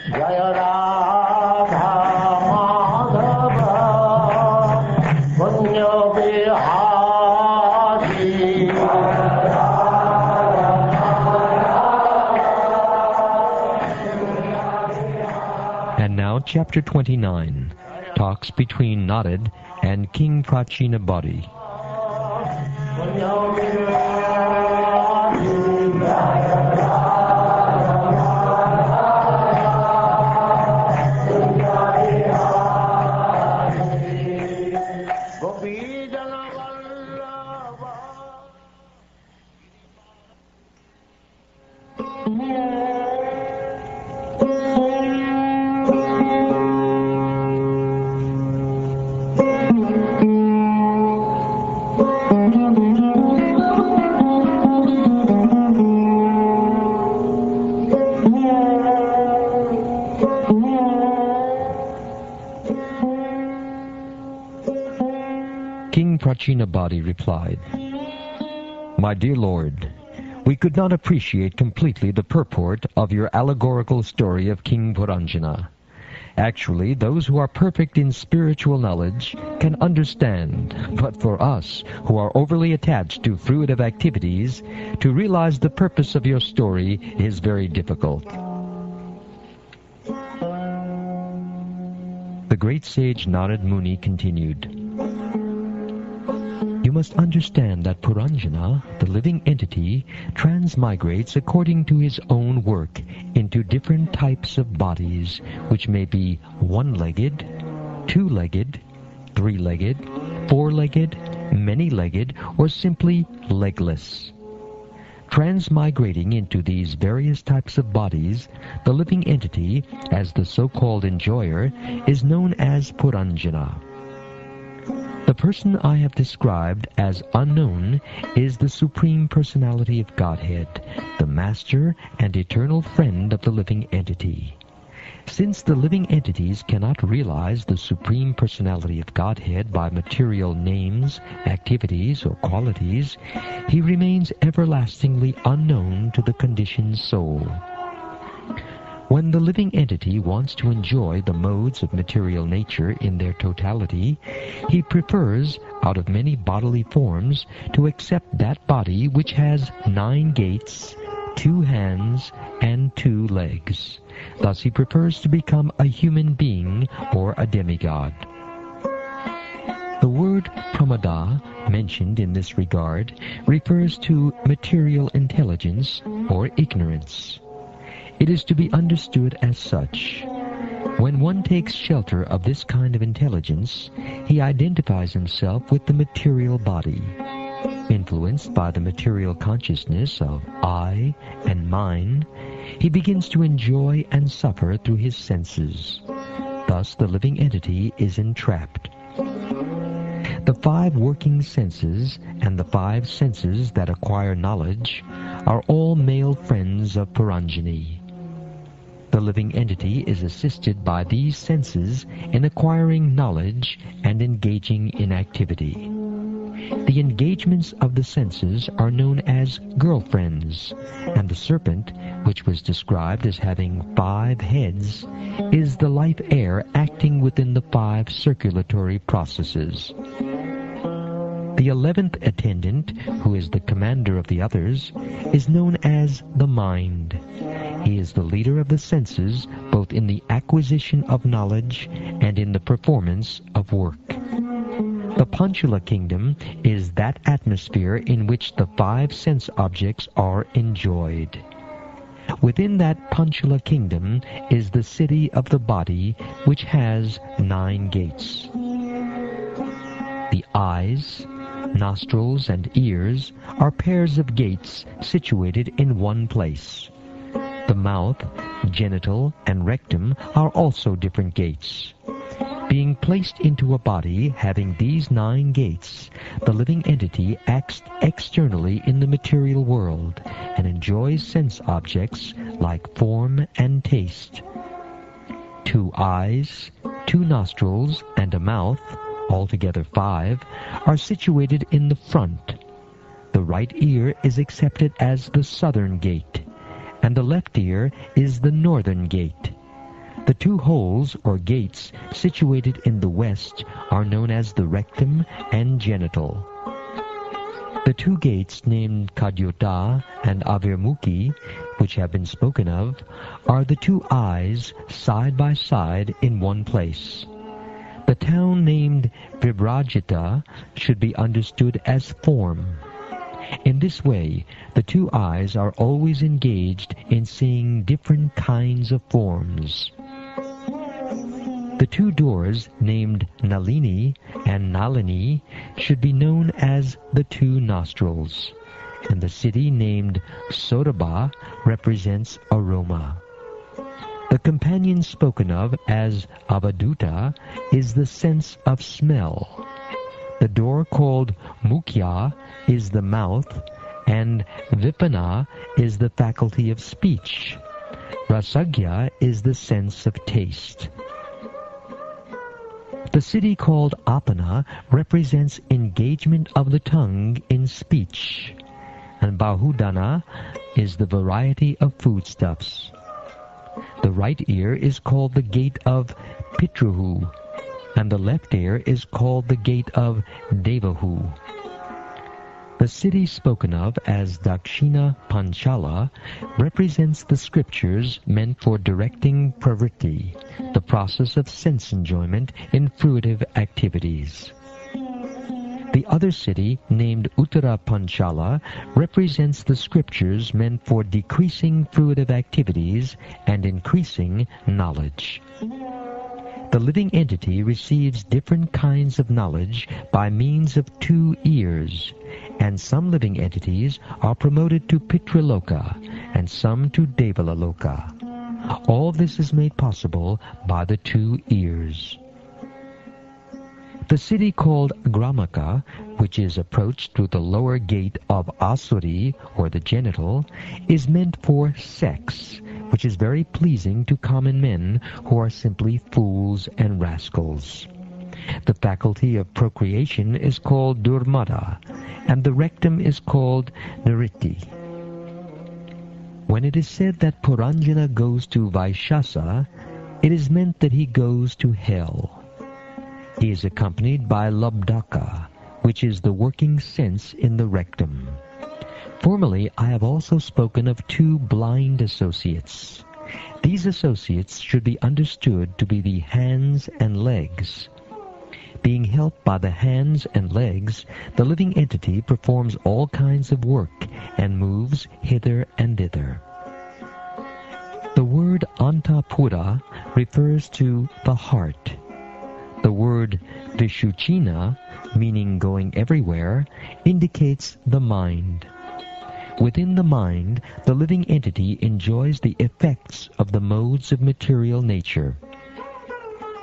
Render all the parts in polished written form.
Jaya Radha Madhava Punya Vihari. And now chapter 29 talks between Narada and King Pracinabarhi. King Pracinabarhi replied, "My dear Lord, we could not appreciate completely the purport of your allegorical story of King Puranjana. Actually, those who are perfect in spiritual knowledge can understand, but for us, who are overly attached to fruitive activities, to realize the purpose of your story is very difficult." The great sage Narad Muni continued, "You must understand that Puranjana, the living entity, transmigrates according to his own work into different types of bodies, which may be one-legged, two-legged, three-legged, four-legged, many-legged, or simply legless. Transmigrating into these various types of bodies, the living entity, as the so-called enjoyer, is known as Puranjana. The person I have described as unknown is the Supreme Personality of Godhead, the Master and eternal friend of the living entity. Since the living entities cannot realize the Supreme Personality of Godhead by material names, activities, or qualities, he remains everlastingly unknown to the conditioned soul. When the living entity wants to enjoy the modes of material nature in their totality, he prefers, out of many bodily forms, to accept that body which has 9 gates, 2 hands, and 2 legs. Thus he prefers to become a human being or a demigod. The word pramada, mentioned in this regard, refers to material intelligence or ignorance. It is to be understood as such. When one takes shelter of this kind of intelligence, he identifies himself with the material body. Influenced by the material consciousness of I and mine, he begins to enjoy and suffer through his senses. Thus the living entity is entrapped. The 5 working senses and the 5 senses that acquire knowledge are all male friends of Puranjani. The living entity is assisted by these senses in acquiring knowledge and engaging in activity. The engagements of the senses are known as girlfriends, and the serpent, which was described as having 5 heads, is the life air acting within the 5 circulatory processes. The 11th attendant, who is the commander of the others, is known as the mind. He is the leader of the senses, both in the acquisition of knowledge and in the performance of work. The Panchula kingdom is that atmosphere in which the 5 sense objects are enjoyed. Within that Panchula kingdom is the city of the body, which has 9 gates. The eyes, nostrils, and ears are pairs of gates situated in one place. The mouth, genital, and rectum are also different gates. Being placed into a body having these 9 gates, the living entity acts externally in the material world and enjoys sense objects like form and taste. 2 eyes, 2 nostrils, and a mouth, altogether 5, are situated in the front. The right ear is accepted as the southern gate, and the left ear is the northern gate. The two holes or gates situated in the west are known as the rectum and genital. The two gates named Kadyota and Avirmukhi, which have been spoken of, are the two eyes side by side in one place. The town named Vibrajita should be understood as form. In this way, the two eyes are always engaged in seeing different kinds of forms. The two doors named Nalini and Nalini should be known as the two nostrils, and the city named Sodaba represents aroma. The companion spoken of as Avaduta is the sense of smell. The door called Mukhya is the mouth, and Vipana is the faculty of speech. Rasagya is the sense of taste. The city called Apana represents engagement of the tongue in speech, and Bahudana is the variety of foodstuffs. The right ear is called the gate of Pitruhu, and the left ear is called the gate of Devahu. The city spoken of as Dakshina Panchala represents the scriptures meant for directing pravritti, the process of sense enjoyment in fruitive activities. The other city, named Uttara Panchala, represents the scriptures meant for decreasing fruitive activities and increasing knowledge. The living entity receives different kinds of knowledge by means of two ears, and some living entities are promoted to Pitraloka and some to Devalaloka. All this is made possible by the two ears. The city called Gramaka, which is approached through the lower gate of Asuri, or the genital, is meant for sex, which is very pleasing to common men who are simply fools and rascals. The faculty of procreation is called Durmada, and the rectum is called Nritti. When it is said that Puranjana goes to Vaishasa, it is meant that he goes to hell. He is accompanied by Labdaka, which is the working sense in the rectum. Formerly, I have also spoken of two blind associates. These associates should be understood to be the hands and legs. Being helped by the hands and legs, the living entity performs all kinds of work and moves hither and thither. The word Antapura refers to the heart. The word Vishuchina, meaning going everywhere, indicates the mind. Within the mind, the living entity enjoys the effects of the modes of material nature.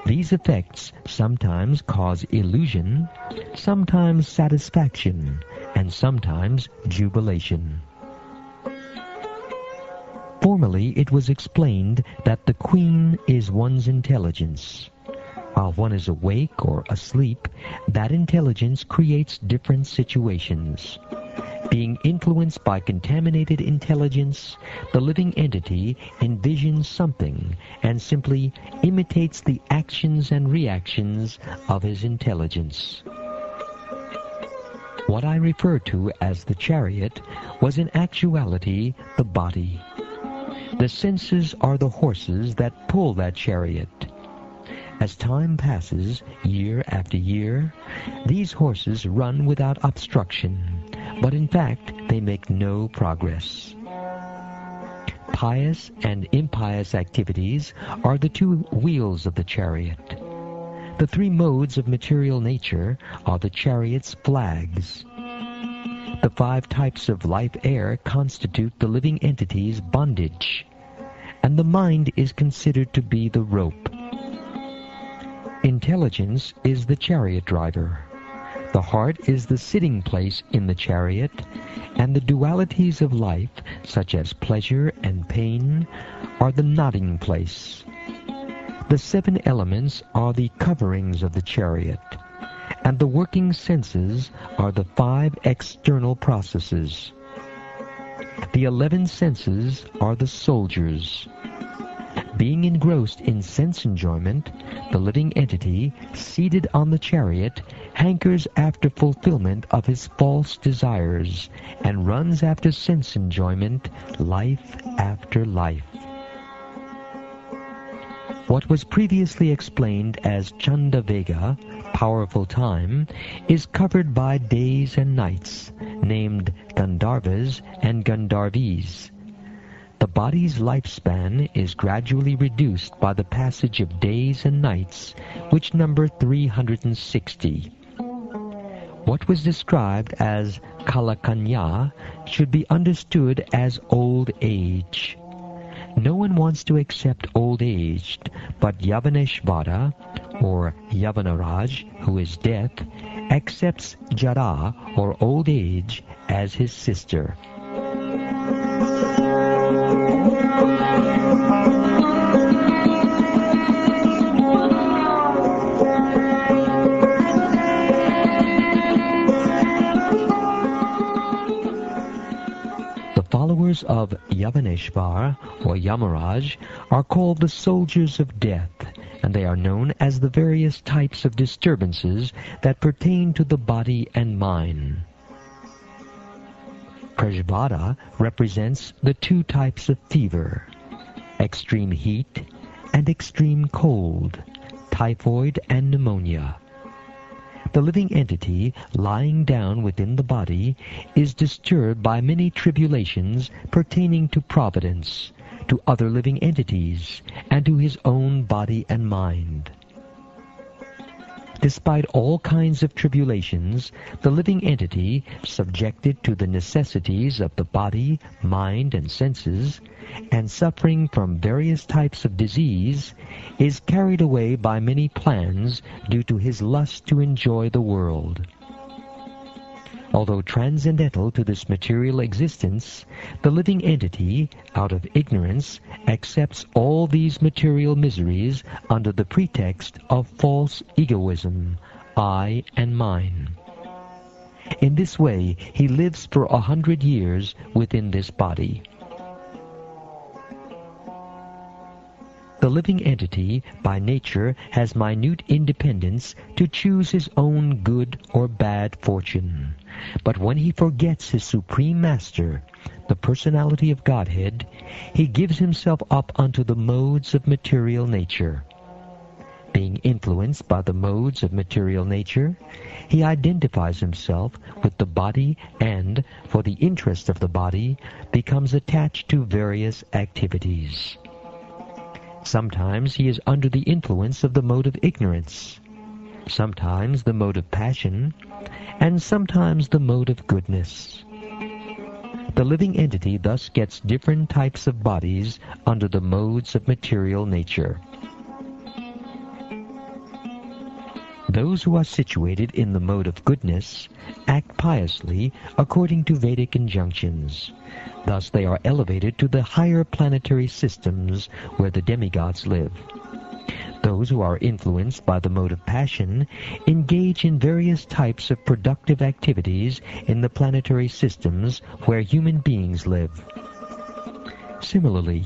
These effects sometimes cause illusion, sometimes satisfaction, and sometimes jubilation. Formerly, it was explained that the queen is one's intelligence. While one is awake or asleep, that intelligence creates different situations. Being influenced by contaminated intelligence, the living entity envisions something and simply imitates the actions and reactions of his intelligence. What I refer to as the chariot was in actuality the body. The senses are the horses that pull that chariot. As time passes, year after year, these horses run without obstruction, but in fact they make no progress. Pious and impious activities are the two wheels of the chariot. The three modes of material nature are the chariot's flags. The 5 types of life air constitute the living entity's bondage, and the mind is considered to be the rope. Intelligence is the chariot driver. The heart is the sitting place in the chariot, and the dualities of life, such as pleasure and pain, are the nodding place. The 7 elements are the coverings of the chariot, and the working senses are the 5 external processes. The 11 senses are the soldiers. Being engrossed in sense enjoyment, the living entity, seated on the chariot, hankers after fulfillment of his false desires, and runs after sense enjoyment, life after life. What was previously explained as Chandavega, powerful time, is covered by days and nights, named Gandharvas and Gandharvis. The body's lifespan is gradually reduced by the passage of days and nights, which number 360. What was described as Kalakanya should be understood as old age. No one wants to accept old age, but Yavaneshvara, or Yavanaraj, who is death, accepts Jara, or old age, as his sister. Followers of Yavaneshvar, or Yamaraj, are called the soldiers of death, and they are known as the various types of disturbances that pertain to the body and mind. Prajvada represents the two types of fever, extreme heat and extreme cold, typhoid and pneumonia. The living entity lying down within the body is disturbed by many tribulations pertaining to providence, to other living entities, and to his own body and mind. Despite all kinds of tribulations, the living entity, subjected to the necessities of the body, mind, and senses, and suffering from various types of disease, is carried away by many plans due to his lust to enjoy the world. Although transcendental to this material existence, the living entity, out of ignorance, accepts all these material miseries under the pretext of false egoism, I and mine. In this way, he lives for 100 years within this body. The living entity, by nature, has minute independence to choose his own good or bad fortune. But when he forgets his Supreme Master, the personality of Godhead, he gives himself up unto the modes of material nature. Being influenced by the modes of material nature, he identifies himself with the body and, for the interest of the body, becomes attached to various activities. Sometimes he is under the influence of the mode of ignorance, sometimes the mode of passion, and sometimes the mode of goodness. The living entity thus gets different types of bodies under the modes of material nature. Those who are situated in the mode of goodness act piously according to Vedic injunctions. Thus they are elevated to the higher planetary systems where the demigods live. Those who are influenced by the mode of passion engage in various types of productive activities in the planetary systems where human beings live. Similarly,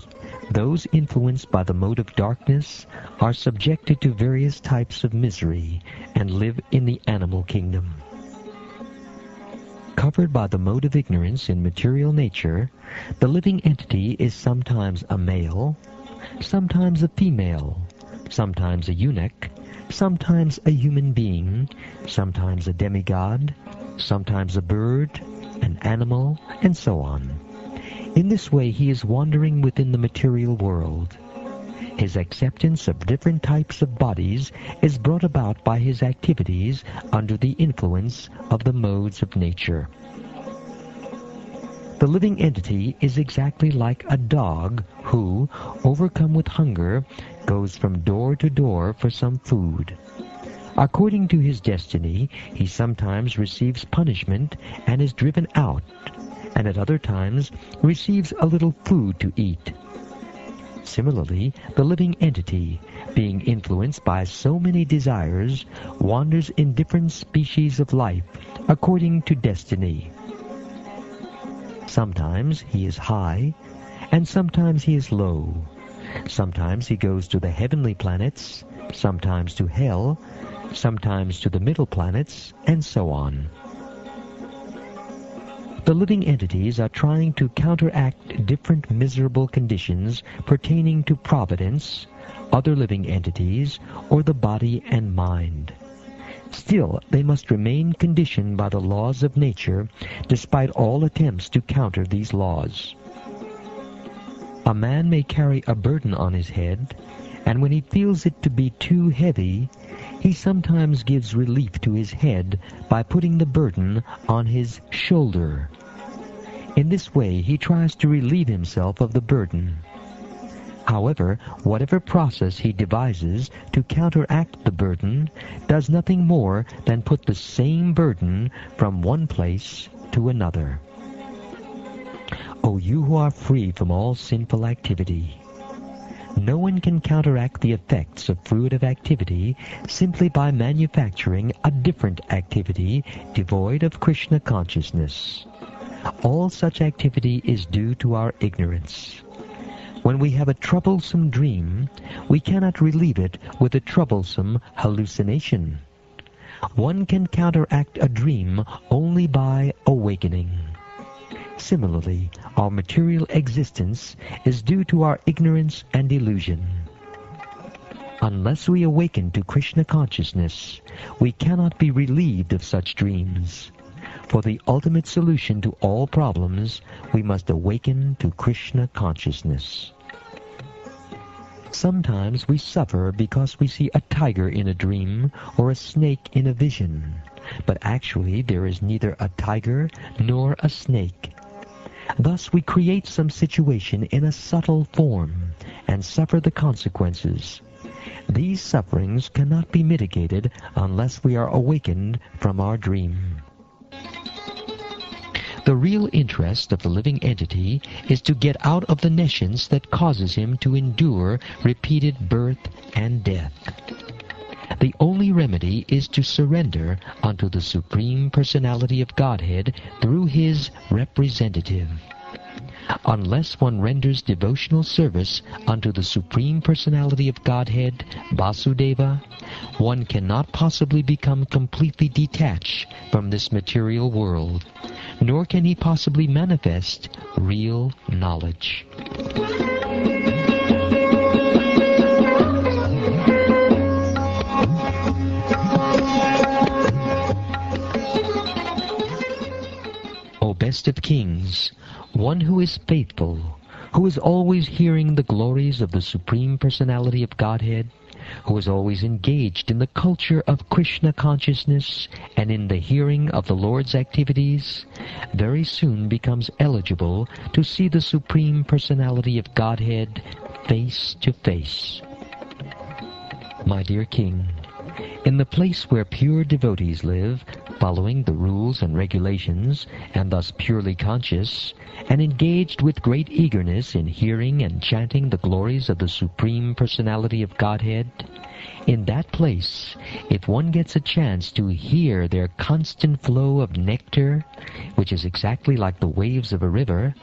those influenced by the mode of darkness are subjected to various types of misery and live in the animal kingdom. Covered by the mode of ignorance in material nature, the living entity is sometimes a male, sometimes a female, sometimes a eunuch, sometimes a human being, sometimes a demigod, sometimes a bird, an animal, and so on. In this way he is wandering within the material world. His acceptance of different types of bodies is brought about by his activities under the influence of the modes of nature. The living entity is exactly like a dog who, overcome with hunger, goes from door to door for some food. According to his destiny, he sometimes receives punishment and is driven out, and at other times receives a little food to eat. Similarly, the living entity, being influenced by so many desires, wanders in different species of life according to destiny. Sometimes he is high, and sometimes he is low. Sometimes he goes to the heavenly planets, sometimes to hell, sometimes to the middle planets, and so on. The living entities are trying to counteract different miserable conditions pertaining to providence, other living entities, or the body and mind. Still, they must remain conditioned by the laws of nature, despite all attempts to counter these laws. A man may carry a burden on his head, and when he feels it to be too heavy, he sometimes gives relief to his head by putting the burden on his shoulder. In this way, he tries to relieve himself of the burden. However, whatever process he devises to counteract the burden does nothing more than put the same burden from one place to another. O you who are free from all sinful activity, no one can counteract the effects of fruitive activity simply by manufacturing a different activity devoid of Krishna consciousness. All such activity is due to our ignorance. When we have a troublesome dream, we cannot relieve it with a troublesome hallucination. One can counteract a dream only by awakening. Similarly, our material existence is due to our ignorance and illusion. Unless we awaken to Krishna consciousness, we cannot be relieved of such dreams. For the ultimate solution to all problems, we must awaken to Krishna consciousness. Sometimes we suffer because we see a tiger in a dream or a snake in a vision, but actually there is neither a tiger nor a snake. Thus we create some situation in a subtle form and suffer the consequences. These sufferings cannot be mitigated unless we are awakened from our dream. The real interest of the living entity is to get out of the nescience that causes him to endure repeated birth and death. The only remedy is to surrender unto the Supreme Personality of Godhead through his representative. Unless one renders devotional service unto the Supreme Personality of Godhead, Vasudeva, one cannot possibly become completely detached from this material world, nor can he possibly manifest real knowledge. O best of kings, one who is faithful, who is always hearing the glories of the Supreme Personality of Godhead, who is always engaged in the culture of Krishna consciousness and in the hearing of the Lord's activities, very soon becomes eligible to see the Supreme Personality of Godhead face to face. My dear King, in the place where pure devotees live, following the rules and regulations, and thus purely conscious, and engaged with great eagerness in hearing and chanting the glories of the Supreme Personality of Godhead, in that place, if one gets a chance to hear their constant flow of nectar, which is exactly like the waves of a river,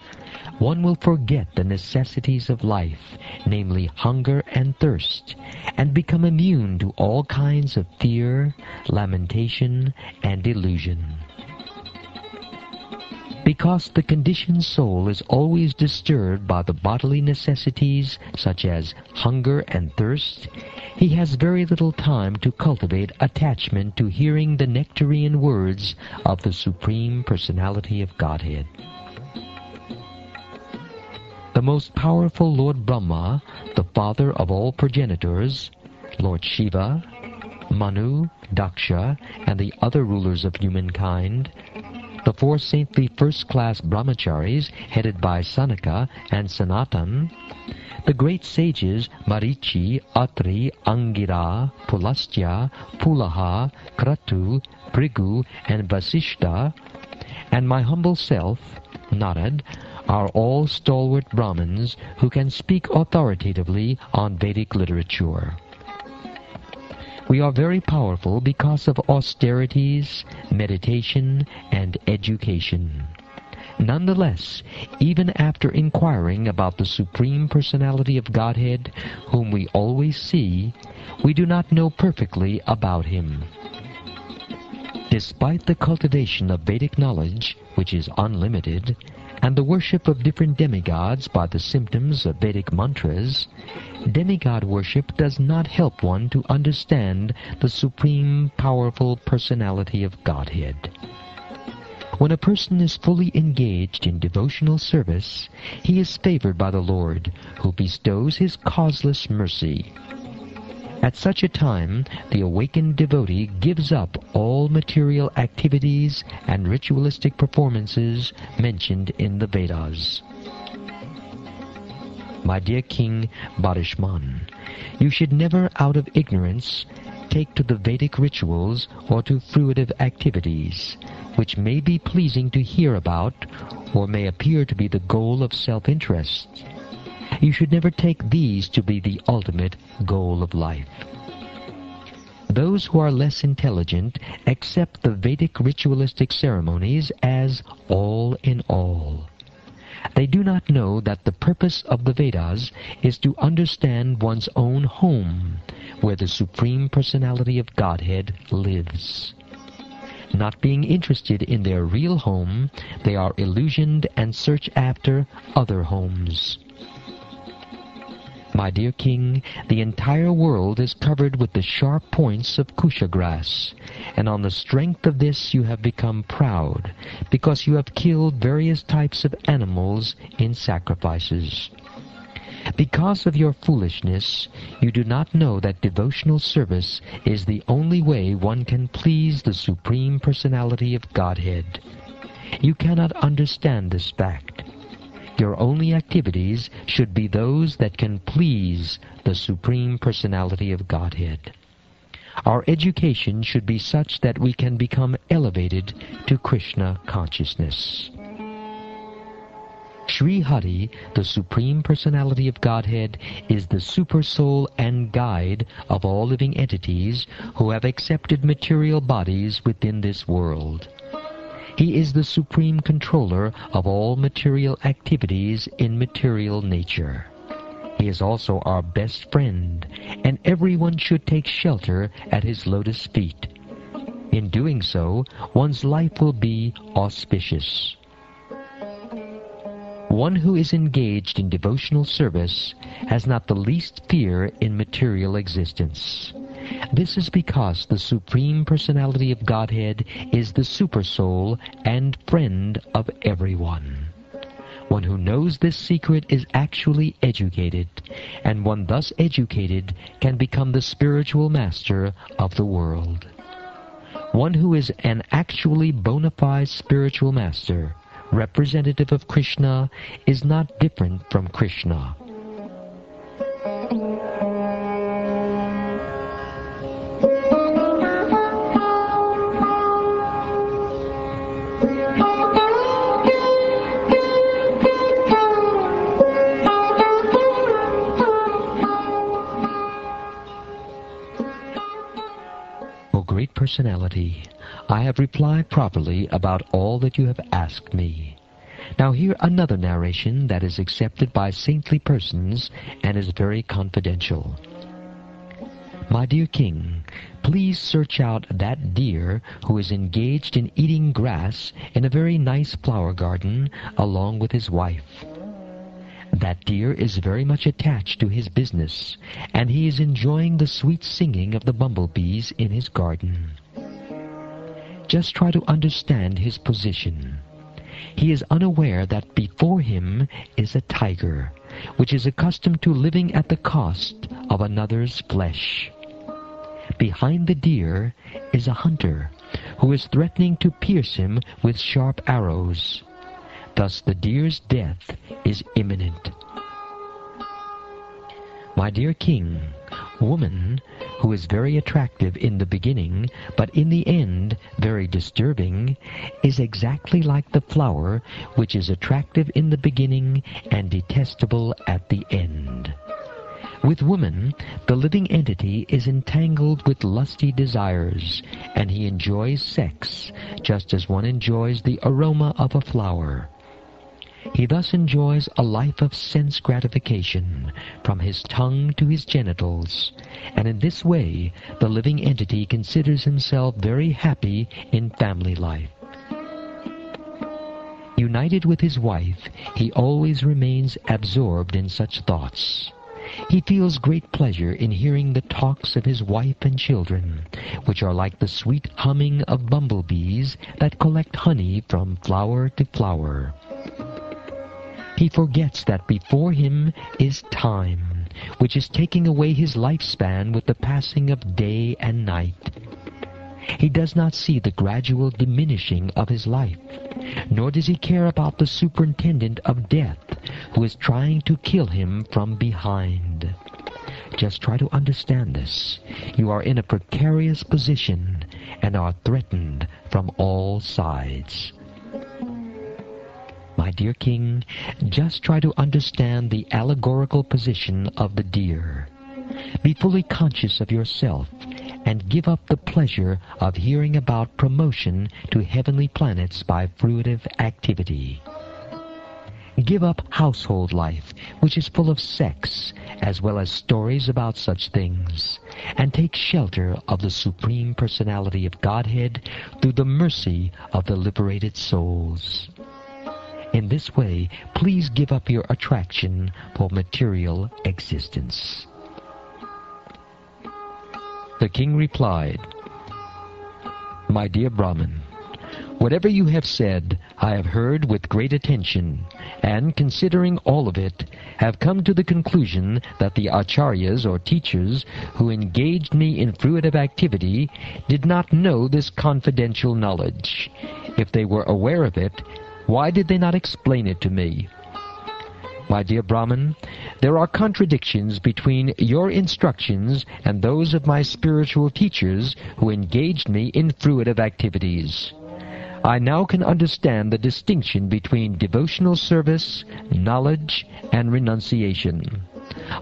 one will forget the necessities of life, namely hunger and thirst, and become immune to all kinds of fear, lamentation, and illusion. Because the conditioned soul is always disturbed by the bodily necessities such as hunger and thirst, he has very little time to cultivate attachment to hearing the nectarian words of the Supreme Personality of Godhead. The most powerful Lord Brahma, the father of all progenitors, Lord Shiva, Manu, Daksha, and the other rulers of humankind, the four saintly first-class brahmacharis headed by Sanaka and Sanatan, the great sages Marichi, Atri, Angira, Pulastya, Pulaha, Kratu, Brigu, and Vasishta, and my humble self, Narada, are all stalwart Brahmins who can speak authoritatively on Vedic literature. We are very powerful because of austerities, meditation, and education. Nonetheless, even after inquiring about the Supreme Personality of Godhead, whom we always see, we do not know perfectly about him. Despite the cultivation of Vedic knowledge, which is unlimited, and the worship of different demigods by the symptoms of Vedic mantras, demigod worship does not help one to understand the Supreme Powerful Personality of Godhead. When a person is fully engaged in devotional service, he is favored by the Lord, who bestows his causeless mercy. At such a time, the awakened devotee gives up all material activities and ritualistic performances mentioned in the Vedas. My dear King Bharishman, you should never out of ignorance take to the Vedic rituals or to fruitive activities, which may be pleasing to hear about or may appear to be the goal of self-interest. You should never take these to be the ultimate goal of life. Those who are less intelligent accept the Vedic ritualistic ceremonies as all in all. They do not know that the purpose of the Vedas is to understand one's own home, where the Supreme Personality of Godhead lives. Not being interested in their real home, they are illusioned and search after other homes. My dear King, the entire world is covered with the sharp points of kusha grass, and on the strength of this you have become proud, because you have killed various types of animals in sacrifices. Because of your foolishness, you do not know that devotional service is the only way one can please the Supreme Personality of Godhead. You cannot understand this fact. Your only activities should be those that can please the Supreme Personality of Godhead. Our education should be such that we can become elevated to Krishna consciousness. Sri Hari, the Supreme Personality of Godhead, is the super soul and guide of all living entities who have accepted material bodies within this world. He is the supreme controller of all material activities in material nature. He is also our best friend, and everyone should take shelter at his lotus feet. In doing so, one's life will be auspicious. One who is engaged in devotional service has not the least fear in material existence. This is because the Supreme Personality of Godhead is the Supersoul and friend of everyone. One who knows this secret is actually educated, and one thus educated can become the spiritual master of the world. One who is an actually bona fide spiritual master, representative of Krishna, is not different from Krishna. Great Personality, I have replied properly about all that you have asked me. Now hear another narration that is accepted by saintly persons and is very confidential. My dear King, please search out that deer who is engaged in eating grass in a very nice flower garden along with his wife. That deer is very much attached to his business, and he is enjoying the sweet singing of the bumblebees in his garden. Just try to understand his position. He is unaware that before him is a tiger, which is accustomed to living at the cost of another's flesh. Behind the deer is a hunter, who is threatening to pierce him with sharp arrows. Thus the deer's death is imminent. My dear King, woman, who is very attractive in the beginning, but in the end very disturbing, is exactly like the flower, which is attractive in the beginning and detestable at the end. With woman, the living entity is entangled with lusty desires, and he enjoys sex, just as one enjoys the aroma of a flower. He thus enjoys a life of sense gratification, from his tongue to his genitals, and in this way the living entity considers himself very happy in family life. United with his wife, he always remains absorbed in such thoughts. He feels great pleasure in hearing the talks of his wife and children, which are like the sweet humming of bumblebees that collect honey from flower to flower. He forgets that before him is time, which is taking away his lifespan with the passing of day and night. He does not see the gradual diminishing of his life, nor does he care about the superintendent of death, who is trying to kill him from behind. Just try to understand this. You are in a precarious position and are threatened from all sides. My dear king, just try to understand the allegorical position of the deer. Be fully conscious of yourself and give up the pleasure of hearing about promotion to heavenly planets by fruitive activity. Give up household life, which is full of sex, as well as stories about such things, and take shelter of the Supreme Personality of Godhead through the mercy of the liberated souls. In this way, please give up your attraction for material existence. The king replied, My dear Brahmin, whatever you have said, I have heard with great attention, and considering all of it, have come to the conclusion that the acharyas or teachers who engaged me in fruitive activity did not know this confidential knowledge. If they were aware of it, why did they not explain it to me? My dear Brahmin, there are contradictions between your instructions and those of my spiritual teachers who engaged me in fruitive activities. I now can understand the distinction between devotional service, knowledge, and renunciation.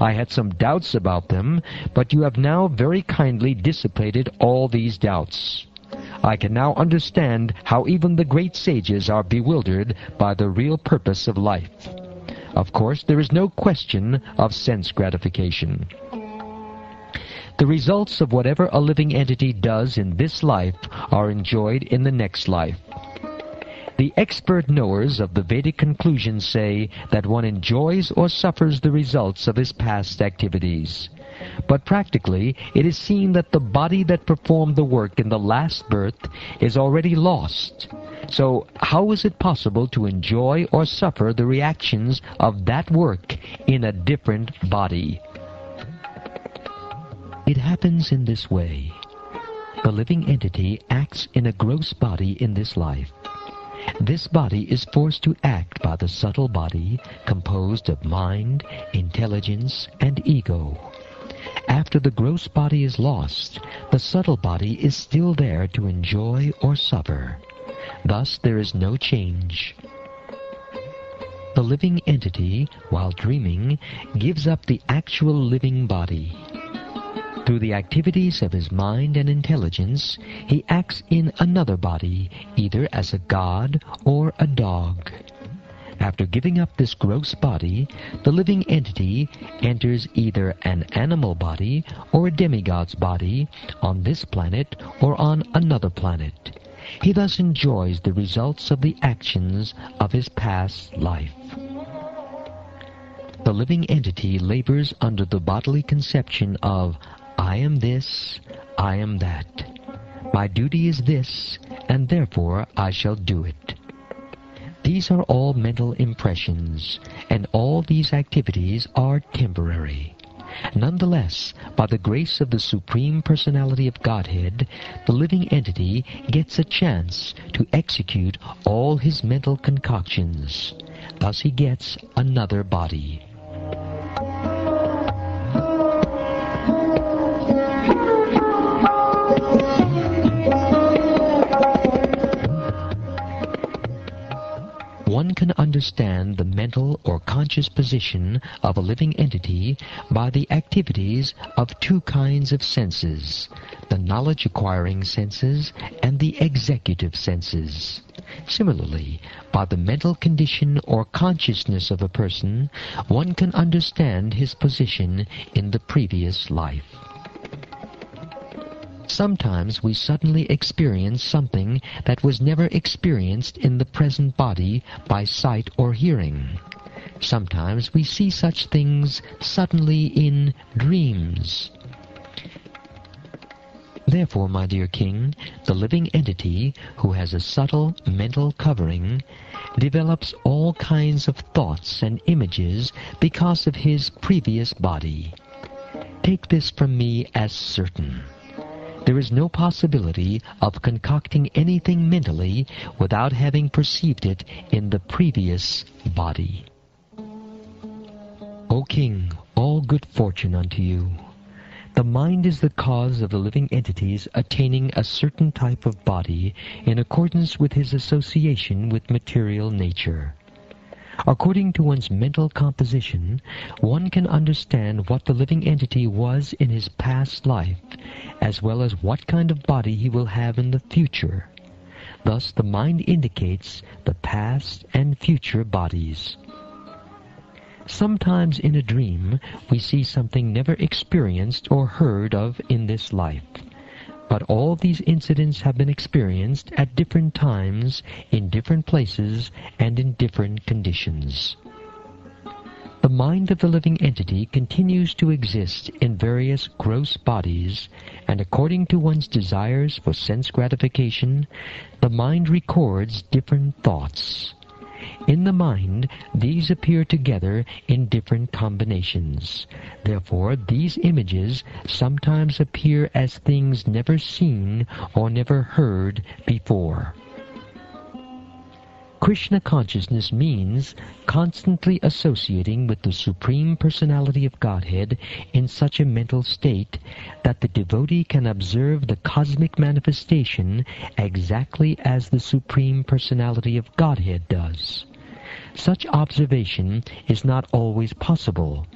I had some doubts about them, but you have now very kindly dissipated all these doubts. I can now understand how even the great sages are bewildered by the real purpose of life. Of course, there is no question of sense gratification. The results of whatever a living entity does in this life are enjoyed in the next life. The expert knowers of the Vedic conclusions say that one enjoys or suffers the results of his past activities. But practically, it is seen that the body that performed the work in the last birth is already lost. So how is it possible to enjoy or suffer the reactions of that work in a different body? It happens in this way. The living entity acts in a gross body in this life. This body is forced to act by the subtle body composed of mind, intelligence, and ego. After the gross body is lost, the subtle body is still there to enjoy or suffer. Thus there is no change. The living entity, while dreaming, gives up the actual living body. Through the activities of his mind and intelligence, he acts in another body, either as a god or a dog. After giving up this gross body, the living entity enters either an animal body or a demigod's body on this planet or on another planet. He thus enjoys the results of the actions of his past life. The living entity labors under the bodily conception of, I am this, I am that. My duty is this, and therefore I shall do it. These are all mental impressions, and all these activities are temporary. Nonetheless, by the grace of the Supreme Personality of Godhead, the living entity gets a chance to execute all his mental concoctions. Thus he gets another body. One can can understand the mental or conscious position of a living entity by the activities of two kinds of senses, the knowledge-acquiring senses and the executive senses. Similarly, by the mental condition or consciousness of a person, one can understand his position in the previous life. Sometimes we suddenly experience something that was never experienced in the present body by sight or hearing. Sometimes we see such things suddenly in dreams. Therefore, my dear king, the living entity who has a subtle mental covering develops all kinds of thoughts and images because of his previous body. Take this from me as certain. There is no possibility of concocting anything mentally without having perceived it in the previous body. O king, all good fortune unto you. The mind is the cause of the living entities attaining a certain type of body in accordance with his association with material nature. According to one's mental composition, one can understand what the living entity was in his past life, as well as what kind of body he will have in the future. Thus, the mind indicates the past and future bodies. Sometimes in a dream, we see something never experienced or heard of in this life. But all these incidents have been experienced at different times, in different places, and in different conditions. The mind of the living entity continues to exist in various gross bodies, and according to one's desires for sense gratification, the mind records different thoughts. In the mind, these appear together in different combinations. Therefore, these images sometimes appear as things never seen or never heard before. Krishna consciousness means constantly associating with the Supreme Personality of Godhead in such a mental state that the devotee can observe the cosmic manifestation exactly as the Supreme Personality of Godhead does. Such observation is not always possible,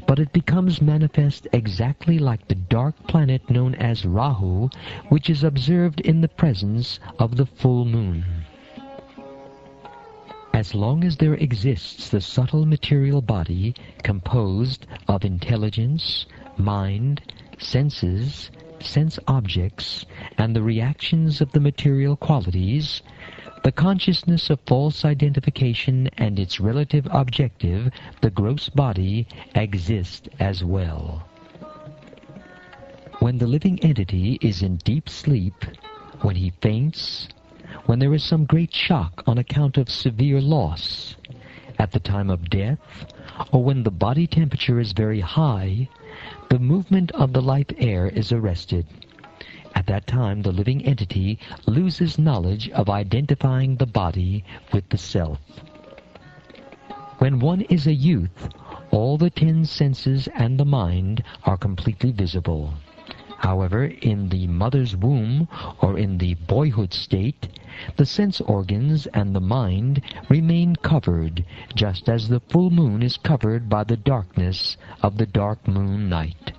but it becomes manifest exactly like the dark planet known as Rahu, which is observed in the presence of the full moon. As long as there exists the subtle material body composed of intelligence, mind, senses, sense objects, and the reactions of the material qualities, the consciousness of false identification and its relative objective, the gross body, exist as well. When the living entity is in deep sleep, when he faints, when there is some great shock on account of severe loss, at the time of death, or when the body temperature is very high, the movement of the life air is arrested. At that time, the living entity loses knowledge of identifying the body with the self. When one is a youth, all the 10 senses and the mind are completely visible. However, in the mother's womb or in the boyhood state, the sense organs and the mind remain covered, just as the full moon is covered by the darkness of the dark moon night.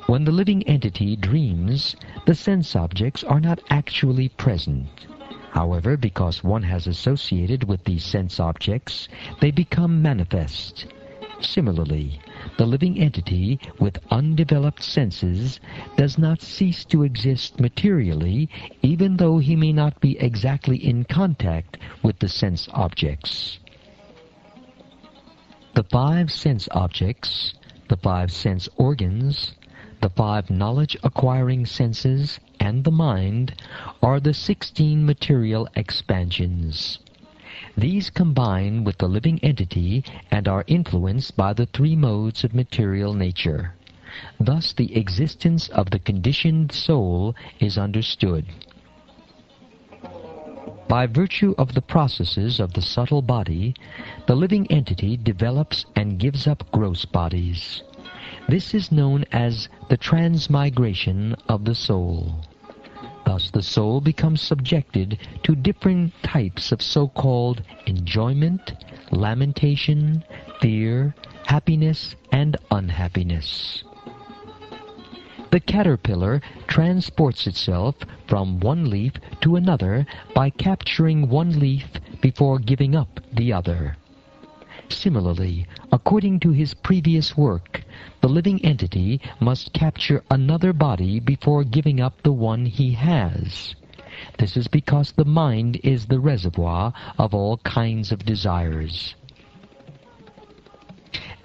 When the living entity dreams, the sense objects are not actually present. However, because one has associated with these sense objects, they become manifest. Similarly, the living entity with undeveloped senses does not cease to exist materially, even though he may not be exactly in contact with the sense objects. The 5 sense objects, the 5 sense organs, the 5 knowledge-acquiring senses, and the mind are the 16 material expansions. These combine with the living entity and are influenced by the 3 modes of material nature. Thus the existence of the conditioned soul is understood. By virtue of the processes of the subtle body, the living entity develops and gives up gross bodies. This is known as the transmigration of the soul. Thus the soul becomes subjected to different types of so-called enjoyment, lamentation, fear, happiness, and unhappiness. The caterpillar transports itself from one leaf to another by capturing one leaf before giving up the other. Similarly, according to his previous work, the living entity must capture another body before giving up the one he has. This is because the mind is the reservoir of all kinds of desires.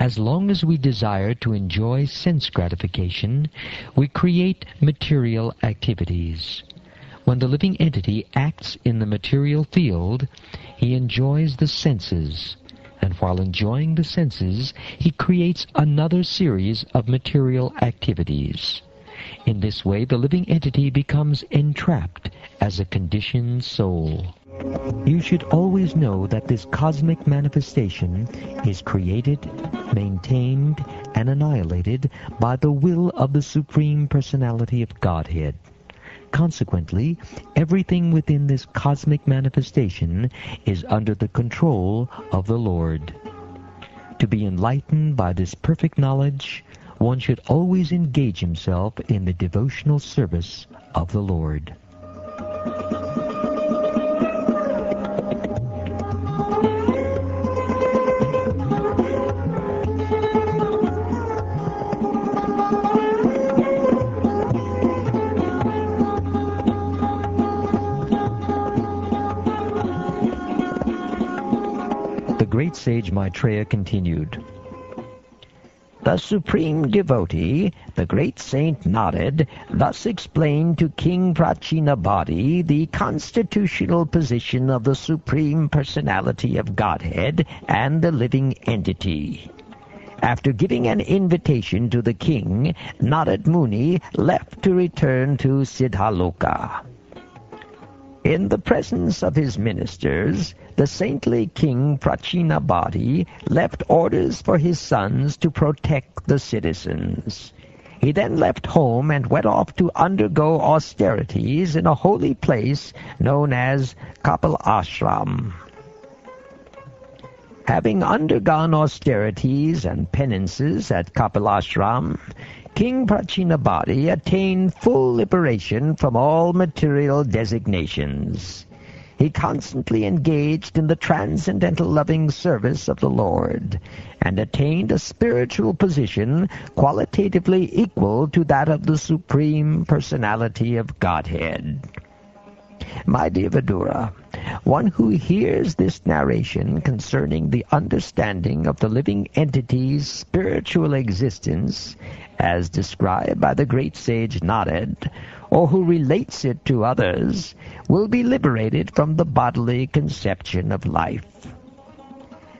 As long as we desire to enjoy sense gratification, we create material activities. When the living entity acts in the material field, he enjoys the senses, and while enjoying the senses, he creates another series of material activities. In this way, the living entity becomes entrapped as a conditioned soul. You should always know that this cosmic manifestation is created, maintained, and annihilated by the will of the Supreme Personality of Godhead. Consequently, everything within this cosmic manifestation is under the control of the Lord. To be enlightened by this perfect knowledge, one should always engage himself in the devotional service of the Lord. The great sage Maitreya continued, The supreme devotee, the great saint Narada, thus explained to King Pracinabarhi the constitutional position of the Supreme Personality of Godhead and the living entity. After giving an invitation to the king, Narad Muni left to return to Siddhaloka. In the presence of his ministers, the saintly King Pracinabarhi left orders for his sons to protect the citizens. He then left home and went off to undergo austerities in a holy place known as Kapila Ashram. Having undergone austerities and penances at Kapila Ashram, King Pracinabarhi attained full liberation from all material designations. He constantly engaged in the transcendental loving service of the Lord, and attained a spiritual position qualitatively equal to that of the Supreme Personality of Godhead. My dear Vidura, one who hears this narration concerning the understanding of the living entity's spiritual existence, as described by the great sage Narada, or who relates it to others, will be liberated from the bodily conception of life.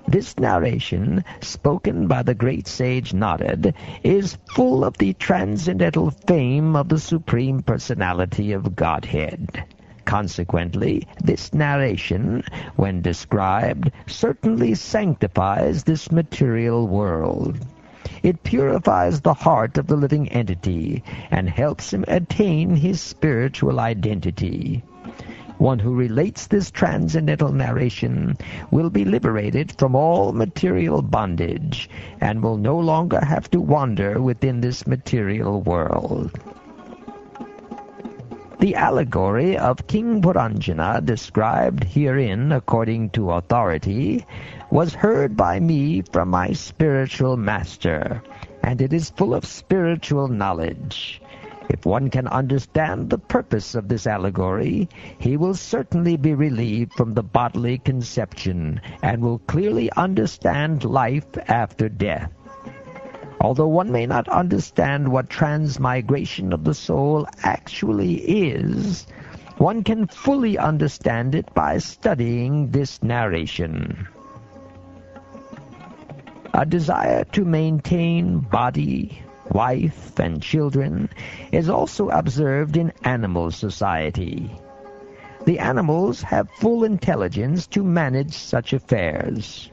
This narration, spoken by the great sage Narada, is full of the transcendental fame of the Supreme Personality of Godhead. Consequently, this narration, when described, certainly sanctifies this material world. It purifies the heart of the living entity and helps him attain his spiritual identity. One who relates this transcendental narration will be liberated from all material bondage and will no longer have to wander within this material world. The allegory of King Puranjana, described herein according to authority, was heard by me from my spiritual master, and it is full of spiritual knowledge. If one can understand the purpose of this allegory, he will certainly be relieved from the bodily conception, and will clearly understand life after death. Although one may not understand what transmigration of the soul actually is, one can fully understand it by studying this narration. A desire to maintain body, wife, and children is also observed in animal society. The animals have full intelligence to manage such affairs.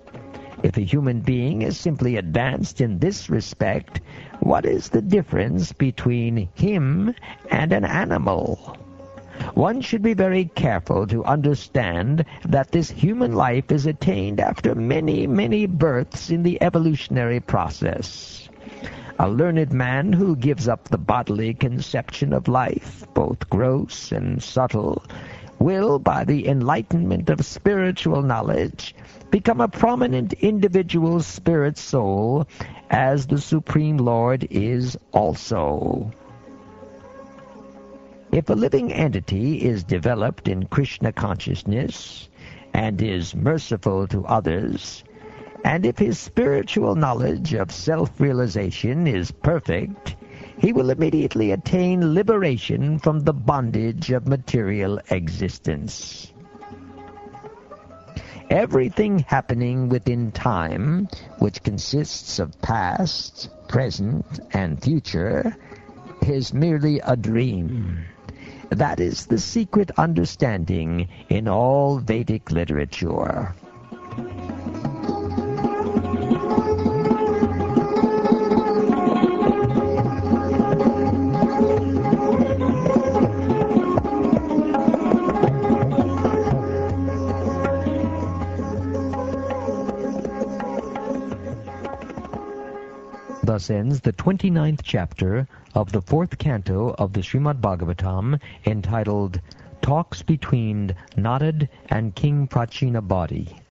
If a human being is simply advanced in this respect, what is the difference between him and an animal? One should be very careful to understand that this human life is attained after many, many births in the evolutionary process. A learned man who gives up the bodily conception of life, both gross and subtle, will, by the enlightenment of spiritual knowledge, become a prominent individual spirit soul, as the Supreme Lord is also. If a living entity is developed in Krishna consciousness and is merciful to others, and if his spiritual knowledge of self-realization is perfect, he will immediately attain liberation from the bondage of material existence. Everything happening within time, which consists of past, present, and future, is merely a dream. That is the secret understanding in all Vedic literature. Thus ends the 29th chapter of the 4th canto of the Srimad Bhagavatam, entitled Talks Between Narada and King Pracinabarhi.